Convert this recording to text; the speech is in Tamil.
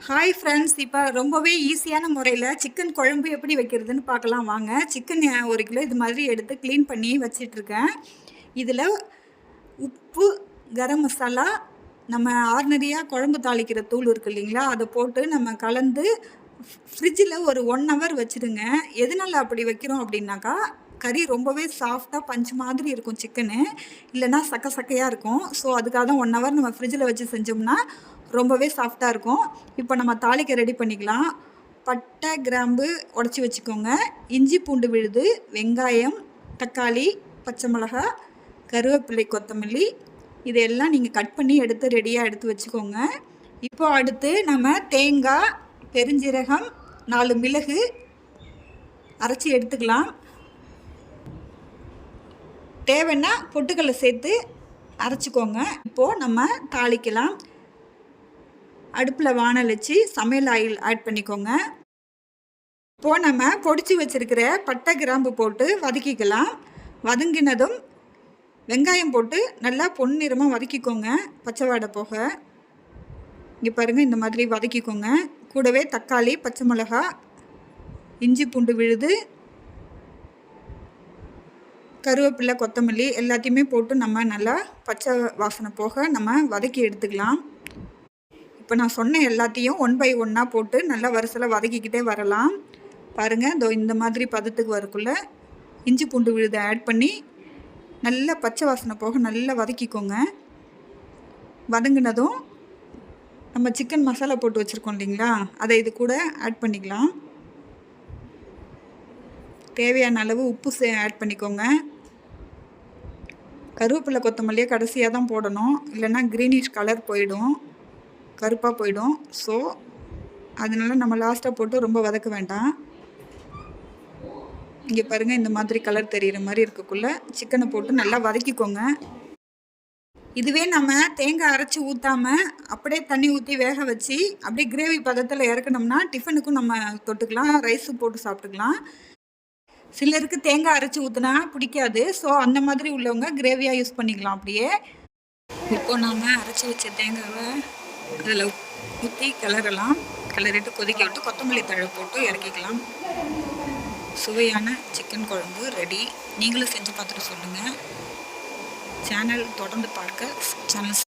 ஹாய் ஃப்ரெண்ட்ஸ், இப்போ ரொம்பவே ஈஸியான முறையில் சிக்கன் குழம்பு எப்படி வைக்கிறதுன்னு பார்க்கலாம் வாங்க. சிக்கன் 1 கிலோ இது மாதிரி எடுத்து க்ளீன் பண்ணி வச்சிட்ருக்கேன். இதில் உப்பு, கரம் மசாலா, நம்ம ஆர்டினரியாக குழம்பு தாளிக்கிற தூள் இருக்குது இல்லைங்களா, அதை போட்டு நம்ம கலந்து ஃப்ரிட்ஜில் ஒரு 1 ஹவர் வச்சுடுங்க. எதனால் அப்படி வைக்கிறோம் அப்படின்னாக்கா, கறி ரொம்பவே சாஃப்டாக பஞ்சு மாதிரி இருக்கும் சிக்கனு, இல்லைனா சக்கையாக இருக்கும். ஸோ அதுக்காக தான் 1 ஹவர் நம்ம ஃப்ரிட்ஜில் வச்சு செஞ்சோம்னா ரொம்பவே சாஃப்டாக இருக்கும். இப்போ நம்ம தாளிக்க ரெடி பண்ணிக்கலாம். பட்டை, கிராம்பு உடச்சி வச்சுக்கோங்க. இஞ்சி பூண்டு விழுது, வெங்காயம், தக்காளி, பச்சை மிளகா, கருவேப்பிலை, கொத்தமல்லி இதெல்லாம் நீங்கள் கட் பண்ணி எடுத்து ரெடியாக எடுத்து வச்சுக்கோங்க. இப்போ அடுத்து நம்ம தேங்காய், பெருஞ்சீரகம், 4 மிளகு அரைச்சி எடுத்துக்கலாம். தேவைன்னா பொட்டுக்கடலை சேர்த்து அரைச்சிக்கோங்க. இப்போது நம்ம தாளிக்கலாம். அடுப்பில் வானல் வச்சு சமையல் ஆயில் ஆட் பண்ணிக்கோங்க. இப்போது நம்ம பொடிச்சு வச்சுருக்கிற பட்டை, கிராம்பு போட்டு வதக்கிக்கலாம். வதங்கினதும் வெங்காயம் போட்டு நல்லா பொன்னிறமாக வதக்கிக்கோங்க, பச்சை வாடை போக. இங்கே பாருங்கள், இந்த மாதிரி வதக்கிக்கோங்க. கூடவே தக்காளி, பச்சை மிளகா, இஞ்சி பூண்டு விழுது, கருவேப்பிலை, கொத்தமல்லி எல்லாத்தையுமே போட்டு நம்ம நல்லா பச்சை வாசனை போக நம்ம வதக்கி எடுத்துக்கலாம். இப்போ நான் சொன்ன எல்லாத்தையும் 1 பை 1 போட்டு நல்லா வரிசையில் வதக்கிக்கிட்டே வரலாம். பாருங்கள், இதோ இந்த மாதிரி பதத்துக்கு வரக்குள்ள இஞ்சி பூண்டு விழுதை ஆட் பண்ணி நல்லா பச்சை வாசனை போக நல்லா வதக்கிக்கோங்க. வதங்கினதும் நம்ம சிக்கன் மசாலா போட்டு வச்சுருக்கோம் இல்லைங்களா, அதை இது கூட ஆட் பண்ணிக்கலாம். தேவையான அளவு உப்பு ஆட் பண்ணிக்கோங்க. கருவேப்பிலை, கொத்தமல்லியை கடைசியாக தான் போடணும், இல்லைன்னா க்ரீனிஷ் கலர் போயிடும், கருப்பாக போயிடும். ஸோ அதனால நம்ம லாஸ்ட்டாக போட்டு ரொம்ப வதக்க வேண்டாம். இங்கே பாருங்கள், இந்த மாதிரி கலர் தெரிகிற மாதிரி இருக்கக்குள்ள சிக்கனை போட்டு நல்லா வதக்கிக்கோங்க. இதுவே நம்ம தேங்காய் அரைச்சி ஊற்றாமல் அப்படியே தண்ணி ஊற்றி வேக வச்சு அப்படியே கிரேவி பதத்தில் இறக்கணும்னா டிஃபனுக்கும் நம்ம தொட்டுக்கலாம், ரைஸு போட்டு சாப்பிட்டுக்கலாம். சிலருக்கு தேங்காய் அரைச்சி ஊற்றினா பிடிக்காது. ஸோ அந்த மாதிரி உள்ளவங்க கிரேவியாக யூஸ் பண்ணிக்கலாம் அப்படியே. இப்போது நாம் அரைச்சி வச்ச தேங்காவை அதில் ஊற்றி கிளறலாம். கிளறிட்டு கொதிக்க விட்டு கொத்தமல்லி தழை போட்டு இறக்கிக்கலாம். சுவையான சிக்கன் குழம்பு ரெடி. நீங்களும் செஞ்சு பார்த்துட்டு சொல்லுங்கள். சேனல் தொடர்ந்து பார்க்க சேனல்